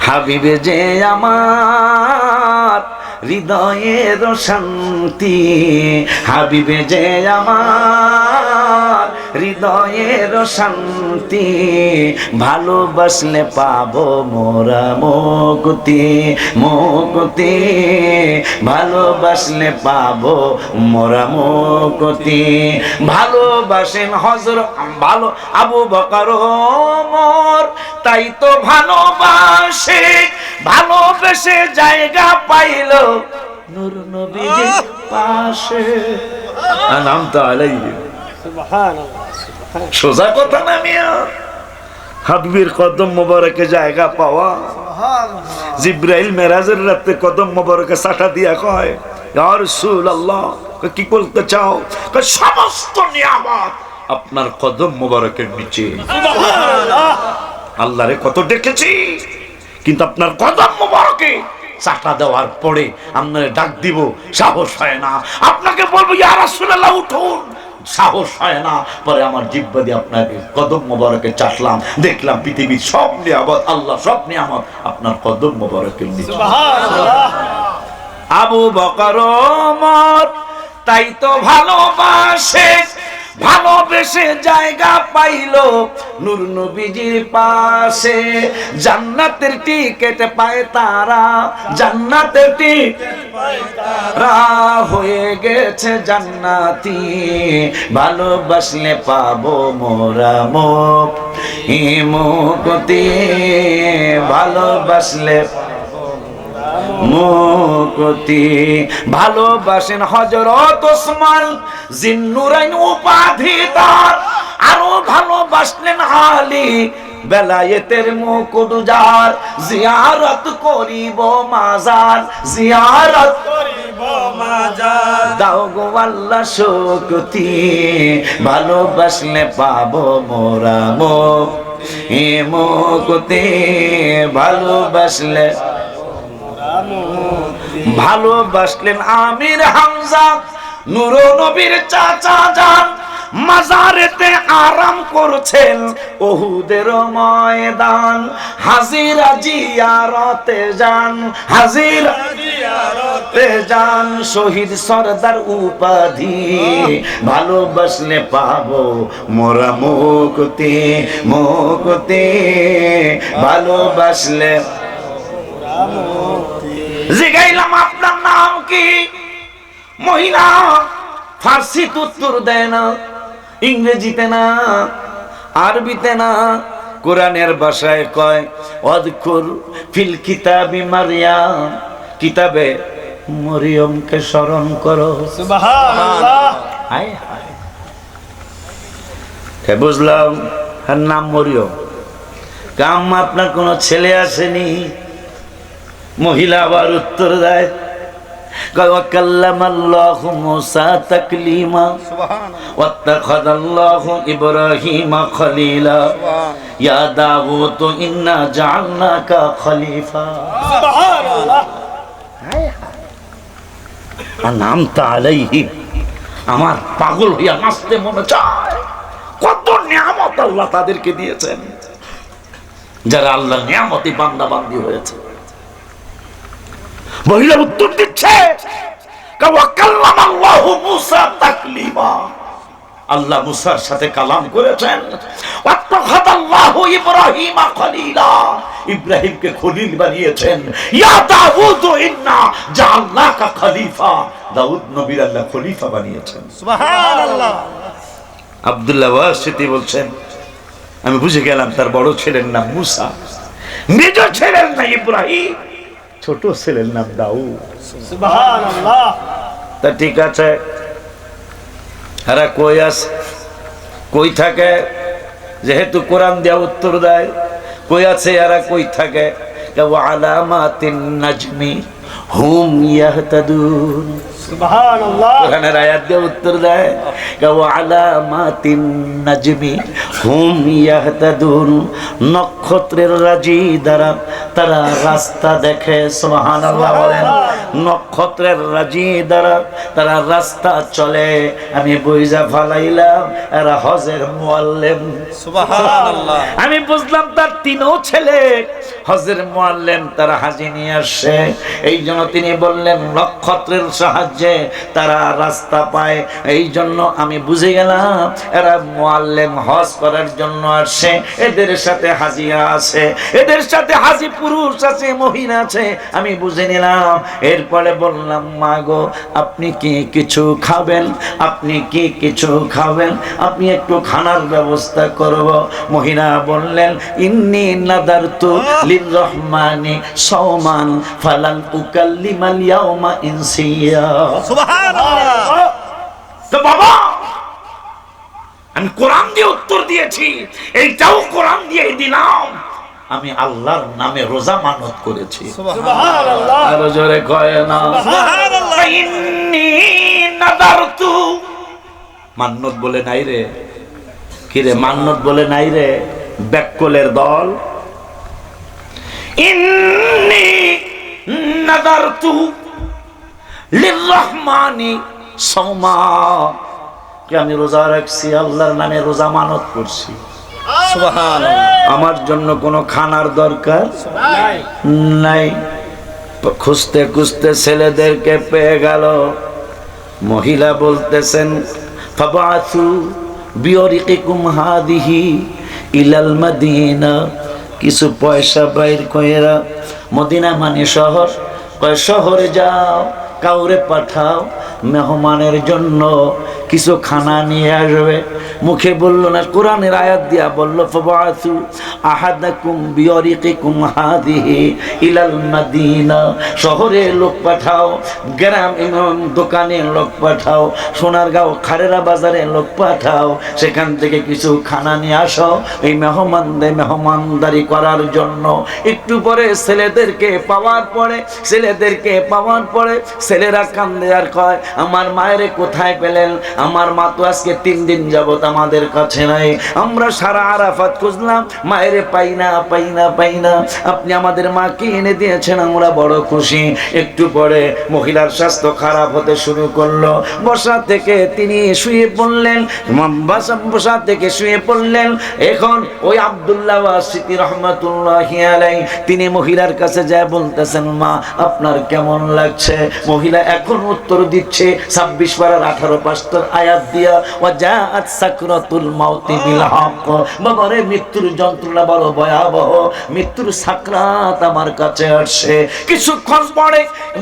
হাবিবে যে আমার হৃদয়ের শান্তি, হাবিবে যে আমার হৃদয়ের শান্তি, ভালোবাসলে পাবো মোরা মুক্তি, মুক্তি, ভালোবাসলে পাবো মোরা মুক্তি। ভালোবাসেন হযরত ভালো আবু বকর ওমর, তাই তো ভালোবাসে, ভালোবেসে জায়গা পাইল নূর নবীর পাশে। নাম তো আলাইহি সুবহানাল্লাহ, সোজা কথা না মিয়া। হাবিবের কদম মোবারকে জায়গা পাওয়া, জিবরাইল মেরাজের রাতে কদম মোবারকে সাটা দিয়া কয়, ইয়া রাসূলুল্লাহ, কি বলতে চাও? সমস্ত নিয়ামত আপনার কদম মোবারকের নিচে। সুবহানাল্লাহ। আল্লাহরে কত ডেকেছি, কিন্তু আপনার কদম মোবারকে চাটা দেওয়ার পরে আপনারে ডাক দিব, সাহস হয় না। আপনাকে বলবো ইয়া রাসূলুল্লাহ উঠুন, সাহস হয় না। পরে আমার জিহ্বা দিয়ে আপনাকে কদম মোবারকে চাটলাম, দেখলাম পৃথিবীর সব নিয়ামত, আল্লাহ সব নিয়ামত আপনার কদম মোবারকের নিচে। সুবহানাল্লাহ। আবু বকর ওমর তাই তো ভালোবাসে, ভালোবেসে জায়গা পাইল নূর নবীজির পাশে। জান্নাতের টিকেট পায় তারা, জান্নাতের টিকেট পায় তারা, হয়ে গেছে জান্নাতি, ভালোবাসলে পাবো মোরা মুক্তি, ভালোবাসলে মুক্তি। ভালোবাসেন হযরত ওসমান জিন্নুরাইন উপাধিদার, আরো ভালোবাসলেন আলী বেলায়েতের মুকুট যার, জিয়ারত করিব মাজার, জিয়ারত করিব মাজার, দাও গো আল্লাহ শক্তি, ভালোবাসলে পাবো মোরা মুক্তি, ভালোবাসলে। ভালোবাসলেন আমির হামজা নূর নবীর চাচা যান, মাজারেতে আরাম করছেন উহুদের ময়দান, হাজিরা জিয়ারতে যান, হাজিরা জিয়ারতে যান, শহীদ সরদার উপাধি, ভালোবাসলে পাবো মোরা মুক্তি, মুক্তি, ভালোবাসলে। জিগাইলাম আপনার নাম কি? মহিলা ফার্সিতে উত্তর দেয় না, ইংরেজিতে না, আরবিতে না, কোরআনের ভাষায় কয় ওয়াযকুর ফিল কিতাবি মারইয়াম, কিতাবে মরিয়মকে স্মরণ করো। সুবহানাল্লাহ। হায় হায়, কে বুঝলাম তার নাম মরিয়ম। কাম আপনার কোনো ছেলে আসেনি? মহিলা আবার উত্তর দেয় কাল্লামাল্লাহু মুসা তাকলিমা ওয়াত্তাখাযাল্লাহু ইব্রাহিমা খলিলা ইয়া দাউদ ইন্না জাআলনাকা খলিফা। সুবহানাল্লাহ। আনআমতা আলাইহিম, আমার পাগল হইয়া নাচতে মনে চায়। কত নিয়ামত আল্লাহ তাদেরকে দিয়েছেন, যারা আল্লাহর নিয়ামতে বান্দা বান্দি হয়েছে। মহিলা উত্তর দিচ্ছে কাল্লামাল্লাহু মুসা তাকলিমা, আল্লাহ মুসার সাথে কালাম করেছেন। ওয়াত্তাখাযাল্লাহু ইব্রাহিমা খলিলা, ইব্রাহিমকে খলিল বানিয়েছেন। ইয়া দাউদ ইন্না জাআলনাকা খলিফা, দাউদ নবীর আল্লাহ খলিফা বানিয়েছেন। সুবহানাল্লাহ। আব্দুল্লাহ ওয়াসিতি বলছেন আমি বুঝে গেলাম তার বড় ছেলের নাম মুসা, নিজ ছেলের নাম ইব্রাহিম, ছোট ছেলের নাম দাউদ। সুবহানাল্লাহ। তা ঠিক আছে, এরা কই আছে, কই থাকে? যেহেতু কোরআন দেয়া উত্তর দেয়, কই আছে এরা, কই থাকে? ওয়া আলামাতিন নাজমি হুম ইয়াহতাদুন। সুবহানাল্লাহ। কোরআনের আয়াত দিয়ে উত্তর দেয়, ওয়া আলামাতিন নাজমি হুম ইয়াহতাদুন, নক্ষত্রের রাজি দ্বারা তারা রাস্তা দেখে। সুবহানাল্লাহ বলেন। নক্ষত্রের রাজি দ্বারা তারা রাস্তা চলে। আমি বুঝা ফালাইলাম এরা হজের মুআল্লিম। সুবহানাল্লাহ। আমি বুঝলাম তার তিনও ছেলে হজের মুআল্লিম, তারা হাজি নিয়ে আসছে। এই জন্য তিনি বললেন নক্ষত্রের সাহায্যে তারা রাস্তা পায়। এই জন্য আমি বুঝে গেলাম এরা মুআল্লিম, হজ করার জন্য আসছে। এদের সাথে হাজিরা আছে, এদের সাথে হাজি পুরুষ আছে, মহিলা আছে। আমি বুঝে নিলাম। এরপরে বললাম, মা গো আপনি কি কিছু খাবেন? আপনি কি কিছু খাবেন? আপনি একটু খানার ব্যবস্থা করব। মহিলা বললেন, ইন্নী নাদারতু লিররহমানি সাওমান ফালান উকাল্লিমাল ইয়াওমা ইনসিয়া। সুবহানাল্লাহ। তো বাবা আমি কোরআন দিয়ে উত্তর দিয়েছি, এইটাও কোরআন দিয়ে দিলাম। আমি আল্লাহর নামে রোজা মানত করেছি। সুবহানাল্লাহ। আরো জোরে কয় না সুবহানাল্লাহ। ইন্নী নাদারতু। মান্নত বলে নাই রে, কি রে মান্নত বলে নাই রে, ব্যাককলের দল। ইন্নী নাদারতু লিররহমানি সাওমা, কি আমি রোজা রাখছি, আল্লাহর নামে রোজা মানত করছি। সুবহানাল্লাহ। আমার জন্য কোনো খানার দরকার নাই। খুঁজতে খুঁজতে ছেলেদেরকে পেয়ে গেল। মহিলা বলতেছেন, ফাবাসু বিয়রিকিকুম হাদিহি ইলাল মাদিনা, কিছু পয়সা বাইর কইরা, মদিনা মানে শহর, কয় শহরে যাও, কাউরে পাঠাও মেহমানের জন্য কিছু খানা নিয়ে আসবে। মুখে বলল না, কোরআনের আয়াত দিয়া বলল, ফাবাসু আহাদাকুম বিয়রিকিকুম হাদিহি ইলাল মাদিনা, শহরে লোক পাঠাও, গ্রাম দোকানে লোক পাঠাও, সোনারগাঁও খারেরা বাজারে লোক পাঠাও, সেখান থেকে কিছু খানা নিয়ে আসো এই মেহমানদের মেহমানদারি করার জন্য। একটু পরে ছেলেদেরকে পাওয়ার পরে ছেলেরা কান্দে আর কয়, আমার মায়েরে কোথায় পেলেন? আমার মা তো আজকে 3 দিন যাবত আমাদের কাছে নাই। আমরা সারা আরাফাত খুঁজলাম, মায়েরে পাই না। আপনি আমাদের মাকে এনে দিয়েছেন, আমরা বড় খুশি। একটু পরে মহিলার স্বাস্থ্য খারাপ হতে শুরু করলো। বসা থেকে শুয়ে পড়লেন। এখন ওই আব্দুল্লাহ ওয়াসিতি রহমাতুল্লাহি আলাইহি তিনি মহিলার কাছে যায় বলতেছেন, মা আপনার কেমন লাগছে? মহিলা এখন উত্তর দিচ্ছে 26 পারার 18 পাঁচটার আয়াত দিয়া, ওয়া জাআত সাকরাতুল মাউতি বিল হক। বাবারে মৃত্যুর যন্ত্রণা বড় ভয়াবহ, মৃত্যুর সাকরাত আমার কাছে আসছে। কিছুক্ষণ পরে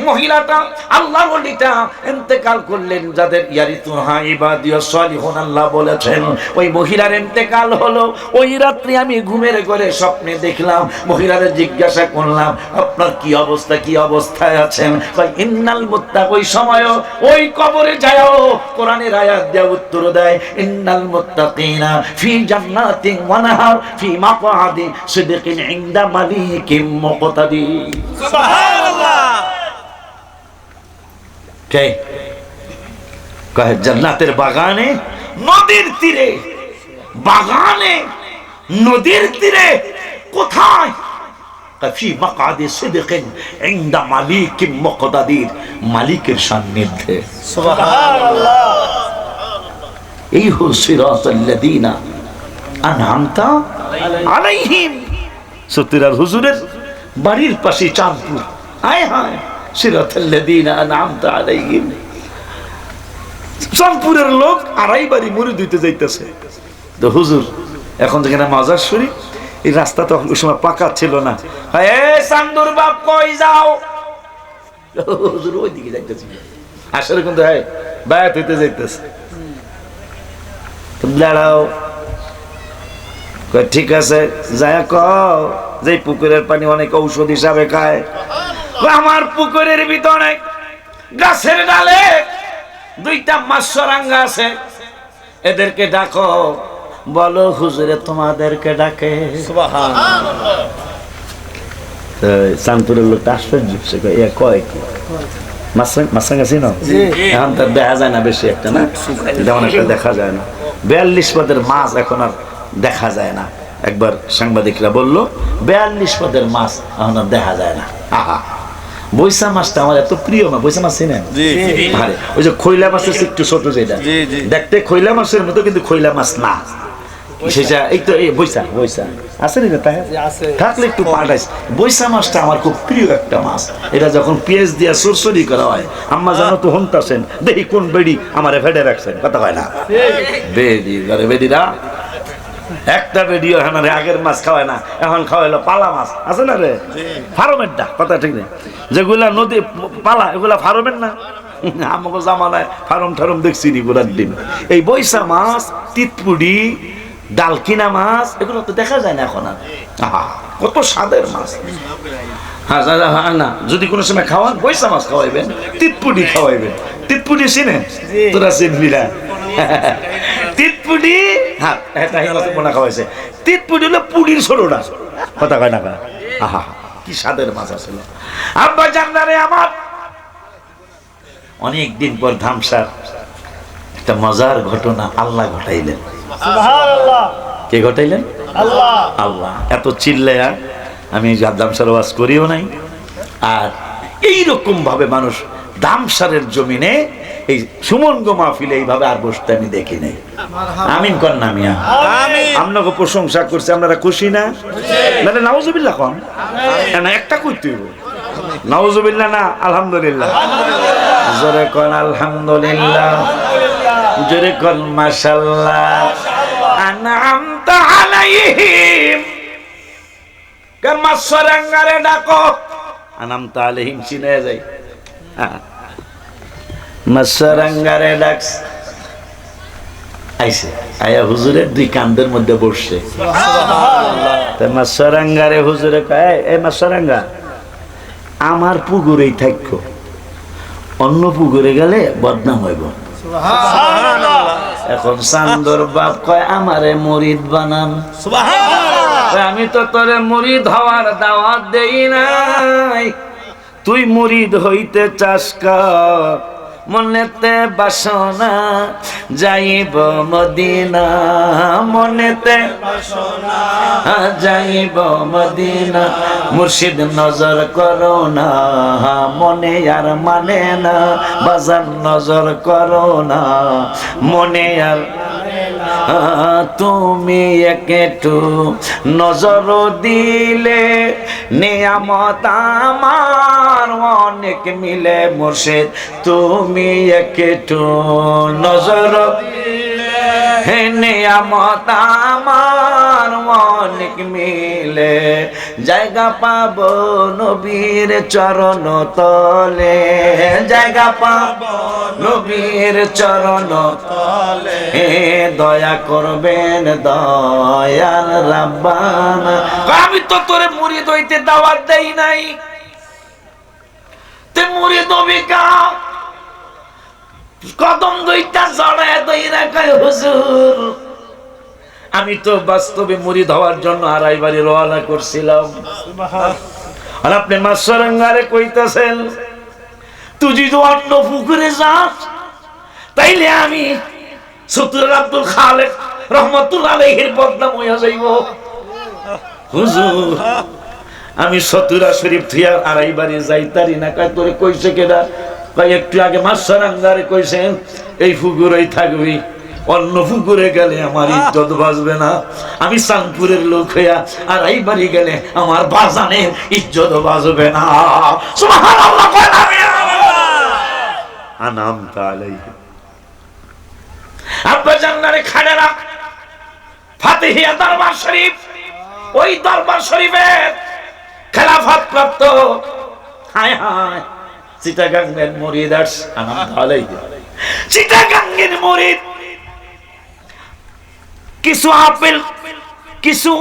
মহিলাটা, আল্লাহর ওলিটা ইন্তেকাল করলেন, যাদের ইয়ারিতুহা ইবাদিয়াস সালিহুন আল্লাহ বলেছেন। ওই মহিলার ইন্তেকাল হলো। ওই রাত্রি আমি ঘুমের ঘরে স্বপ্নে দেখলাম। মহিলারে জিজ্ঞাসা করলাম, আপনার কি অবস্থা, কি অবস্থায় আছেন? কয় ইন্নাল মুত্তাক। ওই সময় ওই কবরে যাও, কোরআনের আয়াত দিয়ে উত্তর দেয়, ইন্নাল মুত্তাকিনা ফি জান্নাতিন ওয়া নাহার ফি মাকআদি সিদকিন ইনদা মালিকিম মুকতাদির। সুবহানাল্লাহ। কে কয় জান্নাতের বাগানে, নদীর তীরে, বাগানে নদীর তীরে, কোথায়? ফি মাকআদি সিদকিন ইনদা মালিকিম মুকতাদির, মালিকের সান্নিধ্যে। সুবহানাল্লাহ। এই হলো সিরাতাল্লাযীনা আনআমতা আলাইহিম। সত্যিকার হুজুরের বাড়ির পাশে চাঁদপুর। হায় হায়, সিরাতাল্লাযীনা আনআমতা আলাইহিম। চাঁদপুরের লোক আড়াই বাড়ি মুড়ি দিতে যাইতেছে। তো হুজুর এখন যেখানে মাজার শরীফ, এই রাস্তা তো ওই সময় পাকা ছিল না। এ চান্দুর বাপ কই যাও? হুজুর ওই দিকে যাইতেছে। আসলে কিন্তু বায়াত হইতে যাইতেছে। দাঁড়াও, ঠিক আছে, যায় কও যে পুকুরের পানি অনেক ঔষধ হিসাবে খায়। আমার পুকুরের ভিতরে গাছের ডালে 2টা মাছরাঙ্গা আছে, এদেরকে ডাকো। বলো হুজুরে তোমাদেরকে ডাকে। সুবহানাল্লাহ। চাঁদপুরের লোকটা আশ্চর্য, সে কয় কি? মাছরাঙ্গা চিনো? এখন তার দেখা যায় না বেশি একটা, না তেমন একটা দেখা যায় না। 42 পদের মাছ এখন আর দেখা যায় না। একবার সাংবাদিকরা বললো 42 পদের মাছ এখন আর দেখা যায় না। আহা, বৈশা মাছটা আমার এত প্রিয়। না বৈশা মাছ চিনেন? আরে ওই যে খৈলা মাছের একটু ছোট, যেটা দেখতে খৈলা মাছের মতো কিন্তু খৈলা মাছ না সেটা। এই তো এই বৈশা আছে না, তাই থাকলে একটু পাল্টাইছে। বৈশা মাছটা আমার খুব প্রিয় একটা মাছ। এটা যখন পেঁয়াজ দিয়া সরসরি করা হয়, আম্মা জানো তো হন্তাছেন, দেখি কোন বেড়ি আমার ফেটে রাখছেন, কথা হয় না বেড়ি ঘরে বেড়িরা একটা বেডিও হ্যাঁ আগের মাছ খাওয়ায় না, এখন খাওয়াইলো পালা মাছ আছে না রে, ফার্মের ডা, কথা ঠিক নেই। যেগুলা নদী পালা এগুলা ফার্মের না, আমাকে জামানায় ফার্ম ঠারম দেখছি নি গোড়ার ডিম। এই বৈশা মাছ, তিতপুড়ি, ডালকিনা মাছ এগুলো তো দেখা যায় না এখন আর। আহা, কত স্বাদের মাছ। হ্যাঁ হ্যাঁ না, যদি কোনো সময় খাওয়ান বৈশা মাছ খাওয়াইবেন, তিতপুড়ি খাওয়াইবেন। তিতপুড়ি চিনে? তোরা চিনবি না? তিতপুড়ি, হ্যাঁ এটা মনে খাওয়াইছে। তিতপুড়ি হলো পুডির ছোটটা, কথা কয় না। আহা, কি স্বাদের মাছ আছিল। আব্বা জান্নারে আমার অনেক দিন পর ধামসার একটা মজার ঘটনা আল্লাহ ঘটাইলেন। সুবহানাল্লাহ। কে ঘটাইলেন? আল্লাহ। আল্লাহ। এত চিল্লায়া আমি ধামসার ওয়াজ করিও নাই। আর এইরকম ভাবে মানুষ ধামসারের জমিনে এই সুমনগ মাহফিলে এইভাবে আর বসতে আমি দেখি নাই। আমিন কর না মিয়া, আপনাকে প্রশংসা করছে, আপনারা খুশি না? মানে নাউজুবিল্লাহ কন না, একটা কইতে হইব। নাউজুবিল্লাহ না আলহামদুলিল্লাহ, জোরে কন আলহামদুলিল্লাহ, জোরে কন মাশাআল্লাহ। আনআমতা আলাইহিম, কামা সরাঙ্গারে ডাকো। আনআমতা আলাইহিম চিনে যায়, মাসরাঙ্গারে ডাকস আইছে, আয়া হুজুরের দুই কান্দের মধ্যে বসছে। সুবহানাল্লাহ। মাসরাঙ্গারে হুজুরে কয়, এই মাসরাঙ্গা আমার পুকুরেই থাকো, অন্য পুকুরে গেলে বদনাম হইব। সুবহানাল্লাহ। এখন চান্দর বাপ কয় আমারে মুরিদ বানান। সুবহানাল্লাহ। আমি তো তোরে মুরিদ হওয়ার দাওয়াত দেই নাই, তুই মুরিদ হইতে চাস কা? মনেতে বাসনা যাইব মদিনা, মনেতে বাসনা যাইব মদিনা। মুর্শিদ নজর করো না, মনে আর মানে না, বাজার নজর করো না, মনে আর তুমি একটু নজর দিলে নিয়ামত আমার অনেক মিলে। মুর্শিদ তুমি একটু নজর দিলে নিয়ামত আমার অনেক মিলে। জায়গা পাবো নবীর চরণ তলে, জায়গা পাবো নবীর চরণ তলে। দয়া করবেন দয়াল রাব্বানা। আমি তো তোরে মুরিদ হইতে দাওয়াত দেই নাই, তে মুরিদ হবি কা? কদম দুইটা জড়ায় দইরা কয় হুজুর আমি তো বাস্তবে মুরিদ হওয়ার জন্য আড়াইবাড়ি রওনা করছিলাম। আর আপনি মাসরাঙ্গারে কইতাছেন তুই যদি অন্য পুকুরে যাস তাইলে আমি সতুর আব্দুল খালেক রহমাতুল্লাহ আলাইহির বদনাম হইয়া যাইব। হুজুর আমি সতুরা শরীফ থিয়া আড়াইবাড়ি যাইতারি না। কয় তোরে কইছে কেডা? কয় একটু আগে মাসরাঙ্গারে কইছেন এই পুকুরেই থাকবি, অন্য পুকুরে গেলে আমার ইজ্জত বাঁচবে না। আমি চাঁদপুরের লোক হইয়া আর এই বাড়ি গেলে আমার বাজানের ইজ্জত বাঁচবে না। সুবহানাল্লাহ। আনআমতা আলাইহিম। আব্বা জান্নারে খাড়ারা ফাতিহিয়া দরবার শরীফ, ওই দরবার শরীফের খেলাফত প্রাপ্ত হায় হায় চিটাগাঙ্গের মুরিদ আনআমতা আলাইহিম। চিটাগাঙ্গের মুরিদ কিছু আপেল, কিছু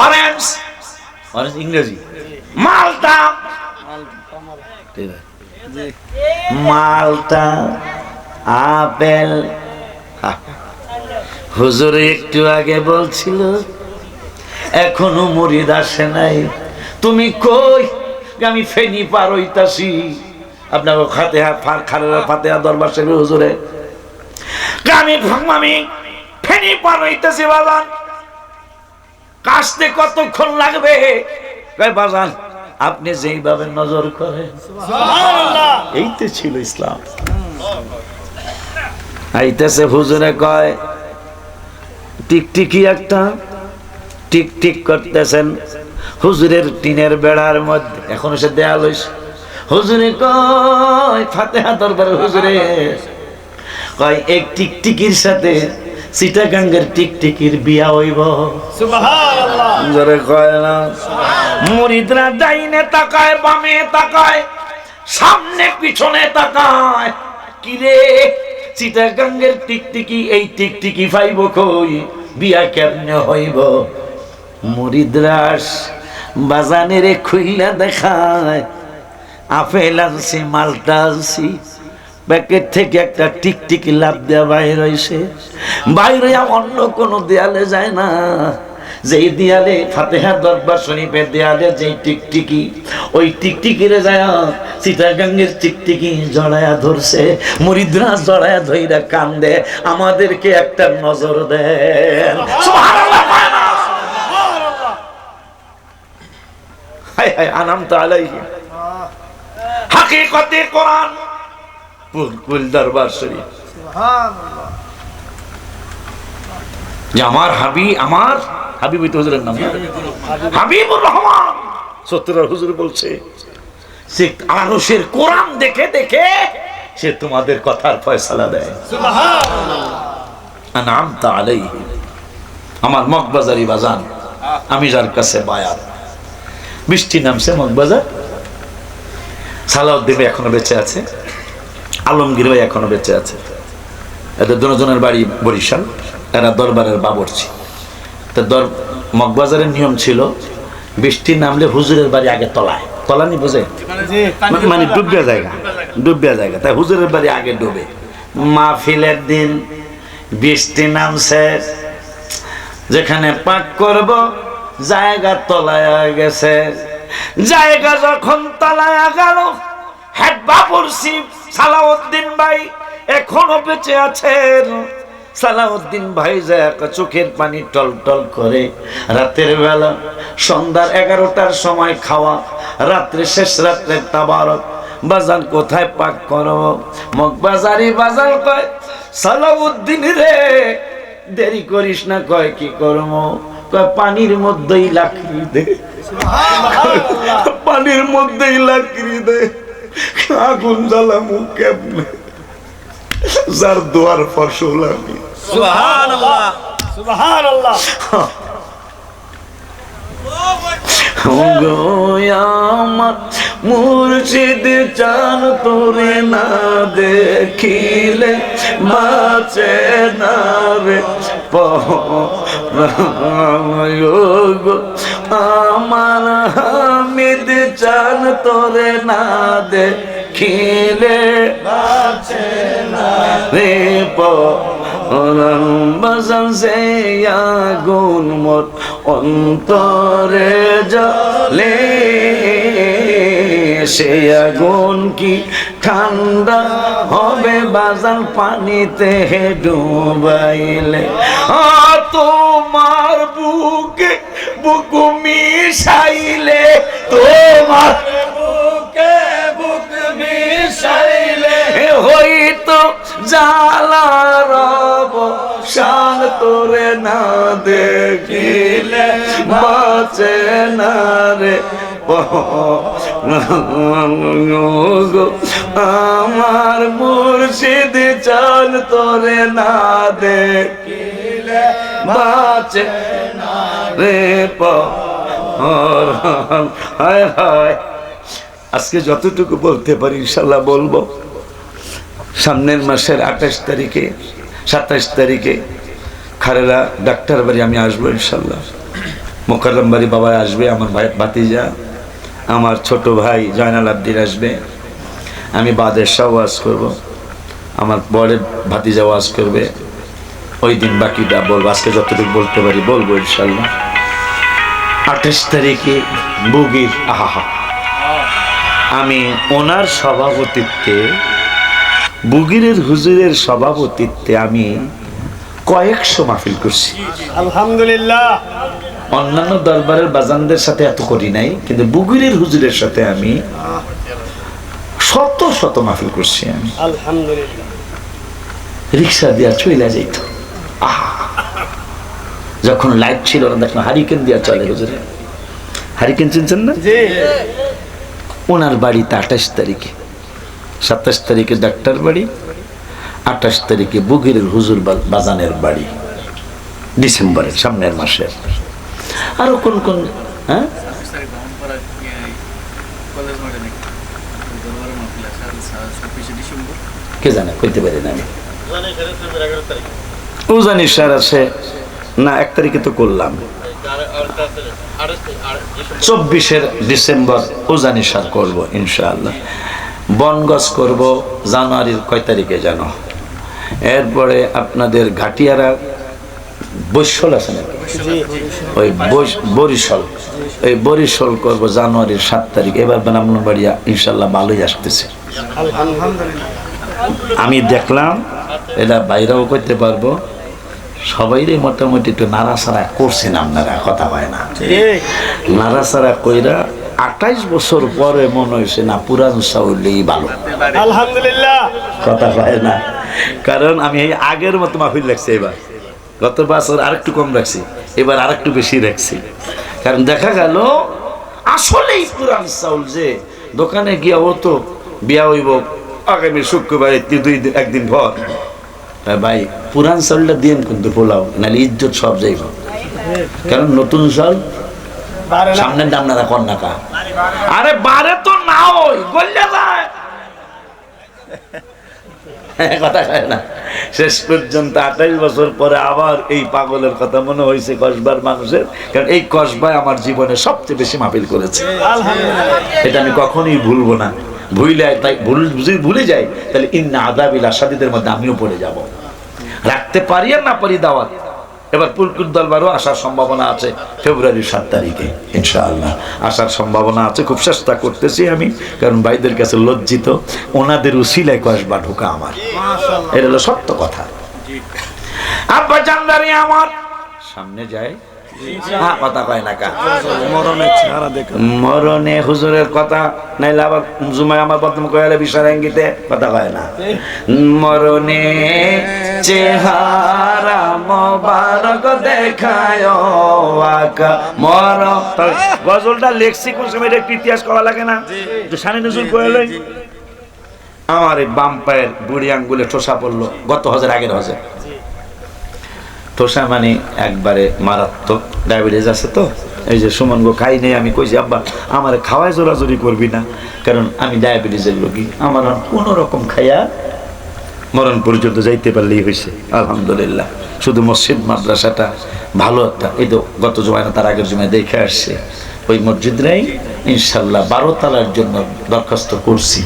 অরেঞ্জ, অরেঞ্জ ইংরেজি মালটা, মালটা আপেল। হুজুর একটু আগে বলছিল এখনো মুরিদ আসে নাই, তুমি কই? আমি ফেনি পার হইতাছি আপনাকে ফাতেহা দরবার শরীফ হুজুরে আমি ফেনি পার হইতেছি বাজান, কাশতে কতক্ষণ লাগবে? বাজান আপনি যেইভাবে নজর করেন এইতে ছিল ইসলাম। আইতেছে হুজুরে কয় টিকটিকি একটা টিকটিক করতেছেন হুজুরের টিনের বেড়ার মধ্যে, এখন সে দেয়াল হইছে। হুজুরে কয় ফাতেহা দরবার হুজুরে কয় এক টিকটিকির সাথে চিটাগাঙ্গের টিকটিকির বিয়া হইব। সুবহানাল্লাহ। জোরে কয় না। মুরিদরা ডাইনে তাকায়, বামে তাকায়, সামনে পিছনে তাকায়, কিরে চিটাগাঙ্গের টিকটিকি এই টিকটিকি পাইব কই, বিয়া কেমনে হইব? মুরিদরা বাজানেরে খুইলা দেখায়, আপেল আনছি, মালটা আনছি, প্যাকেট থেকে একটা টিকটিকি লাভ দেওয়া বাইর হইছে। বাইরে অন্য কোনো দেয়ালে যায় না, যেই দেয়ালে ফাতেহা দরবার শরীফের দেয়ালে যেই টিকটিকি, ওই টিকটিকিরে যায় চিটাগাঙ্গের টিকটিকি জড়ায়া ধরছে। মুরিদরা জড়ায়া ধইরা কান্দে, আমাদেরকে একটা নজর দেন। সুবহানাল্লাহ। হায় হায় আনামতা আলাইহি। হাকিকতে কোরআন পুরকুল দরবার শরীফ। সুবহানাল্লাহ। যে আমার হাবিব তো হুজুরের নাম হাবিবুর রহমান সত্তর হুজুর বলছে সে মানুষের কোরআন দেখে দেখে সে তোমাদের কথার ফয়সালা দেয়। সুবহানাল্লাহ। আনআমতা আলাইহি। আমার মগবাজারি বাজান, আমি যার কাছে বায়াত, বৃষ্টি নামছে মগবাজার, সালাউদ্দিন ভাই এখনো বেঁচে আছে, আলমগীর ভাই এখনো বেঁচে আছে, এদের দুজনের বাড়ি বরিশাল, এরা দরবারের বাবরচি। তো মগবাজারের নিয়ম ছিল বৃষ্টি নামলে হুজুরের বাড়ি আগে তলায়, তলানি বোঝে মানে ডুবিয়া জায়গা, তাই হুজুরের বাড়ি আগে ডুবে। মাহফিলের দিন বৃষ্টি নামছে, যেখানে পাক করব জায়গা তলায় গেছে, জায়গা যখন তলায় গেল, হেড বাবরচি সালাউদ্দিন ভাই এখনো বেঁচে আছেন। সালাউদ্দিন ভাই যায় চোখের পানি টল টল করে। রাতের বেলা সন্ধ্যার 11টার সময় খাওয়া, রাত্রে শেষ রাত্রে তাবারক বাজান কোথায় পাক করব? মগবাজারি বাজার কয় সালাউদ্দিন রে দেরি করিস না, কয় কি করব? কয় পানির মধ্যেই লাকড়ি দে, পানির মধ্যেই লাকড়ি দে, আগুন জ্বালামু কেমনে? যার দোয়ার ফসল আমি। সুবহানাল্লাহ। সুবহানাল্লাহ। আমার মুর্শিদ চান তোরে না দেখিলে বাঁচে না রে আমার হামিদ চান তোরে না দেখিলে বাঁচে না রে বাজান সে আগুন মোর অন্তরে জ্বলে, সে আগুন কি ঠান্ডা হবে বাজান পানিতে ডুবাইলে? তোমার বুকে বুক মিশাইলে, তোমার বুকে বুক মিশাইলে হইতো জালার অবসান তোরে না দেখিলে বাঁচে না রে আমার মুর্শিদ চান তোরে না দেখিলে বাঁচে না রে হায় হায়। আজকে যতটুকু বলতে পারি ইনশাল্লাহ বলবো। সামনের মাসের 28 তারিখে 27 তারিখে খারেরা ডাক্তার বাড়ি আমি আসবো ইনশাল্লাহ। মোকাররম বাড়ি বাবা আসবে, আমার ভাই ভাতিজা, আমার ছোট ভাই জয়নাল আব্দির আসবে, আমি বাদেশা ওয়াজ করব, আমার বড় ভাতিজা ওয়াজ করবে। ওই দিন বাকিটা বলবো, আজকে যতটুকু বলতে পারি বলবো ইনশাল্লাহ। 28 তারিখে বুগির আমি ওনার সভাপতিত্বে, বুগিরের হুজুরের সভাপতিত্বে আমি কয়েকশো মাহফিল করছি। আলহামদুলিল্লাহ। অন্যান্য দরবারের বাজানদের সাথে এত করি নাই, কিন্তু বুগিরের হুজুরের সাথে আমি শত শত মাহফিল করছি। আমি আলহামদুলিল্লাহ। রিক্সা দিয়া চলে যাইত, যখন লাইট ছিল না, দেখলাম হারিকেন দিয়া চলে। হুজুরে হারিকেন চিনছেন না? জি। ওনার বাড়িতে 28 তারিখে, 27 তারিখে ডাক্তার বাড়ি, 28 তারিখে বুগিরের হুজুর বাজানের বাড়ি, ডিসেম্বরের সামনের মাসে। আরো কোন কোন, হ্যাঁ কে জানে, কইতে পারি না আমি। উজানি স্যার আছে না, 1 তারিখে তো করলাম, 24 ডিসেম্বর উজানি স্যার করবো ইনশাআল্লাহ। বনগজ করব জানুয়ারির কয় তারিখে জানো? এরপরে আপনাদের ঘাটিয়ারা বৈশল আছে নাকি, ওই বরিশাল, এই বরিশাল করব জানুয়ারির 7 তারিখ। এবার ব্রাহ্মণবাড়িয়া ইনশাআল্লাহ ভালোই আসতেছে। আমি দেখলাম এটা বাইরেও করতে পারবো, সবাইরে মোটামুটি একটু নাড়াচাড়া করছেন আপনারা, কথা হয় না, নাড়াচাড়া কইরা 28 বছর পরে মনে হয়েছে না পুরান চাউলেই ভালো। আলহামদুলিল্লাহ। কথা হয় না, কারণ আমি এই আগের মতো মাহফিল রাখছি এবার। গত বছর আরেকটু কম রাখছি, এবার আরেকটু বেশি রাখছি। কারণ দেখা গেল আসলেই পুরান চাউল, যে দোকানে গিয়া ও তো বিয়া হইব আগামী শুক্রবারে 1 দিন পর, ভাই পুরান চাউলটা দিন কিন্তু পোলাও, নাহলে ইজ্জত সব যাইব। কারণ নতুন চাউল সামনের দাম না কর না কা, আরে বারে তো না ওই গল্লে যায় কথা কয় না। শেষ পর্যন্ত 28 বছর পরে আবার এই পাগলের কথা মনে হয়েছে কসবার মানুষের, কারণ এই কসবায় আমার জীবনে সবচেয়ে বেশি মাহফিল করেছে। এটা আমি কখনোই ভুলবো না। ভুলে যাই তাহলে ইন্না আযাবিল আসাদীদের মধ্যে আমিও পড়ে যাব। রাখতে পারি আর না পারি দাওয়াত। এবার পুলকুর দরবারও আসার সম্ভাবনা আছে ফেব্রুয়ারির 7 তারিখে ইনশাআল্লাহ, আসার সম্ভাবনা আছে। খুব চেষ্টা করতেছি আমি, কারণ ভাইদের কাছে লজ্জিত, ওনাদের উসিলায় কসবা ঢোকা আমার, এটা হলো সত্য কথা। আব্বা জানদারি আমার সামনে যায়, কথা কয় না কা, মরণে হুজুরের কথা নাইলে আবার জুমায় আমার বদনাম কয়ালে বিশাল ইঙ্গিতে কথা কয় না। মরণে চেহারা মোবারক দেখায় আকা মর, গজলটা লেখছি কোন সময়, একটু ইতিহাস করা লাগে না, একটু শানি নজরুল কয়ালে। আমার এই বাম পায়ের বুড়ি আঙ্গুলে ঠোসা পড়লো গত হজের আগের হজে। ঠোসা মানে একবারে মারাত্মক, ডায়াবেটিস আছে তো, এই যে সুমন গো খাই নেই, আমি কইছি আব্বা আমার খাওয়ায় জোরাজোরি করবি না, কারণ আমি ডায়াবেটিসের রোগী, আমার কোনো রকম খাইয়া মরণ পর্যন্ত যাইতে পারলেই হয়েছে আলহামদুলিল্লাহ। শুধু মসজিদ মাদ্রাসাটা ভালো একটা, এই তো গত জুমায় না তার আগের জুমায় দেখে আসছে, ওই মসজিদরাই ইনশাল্লাহ 12 তলার জন্য দরখাস্ত করছি।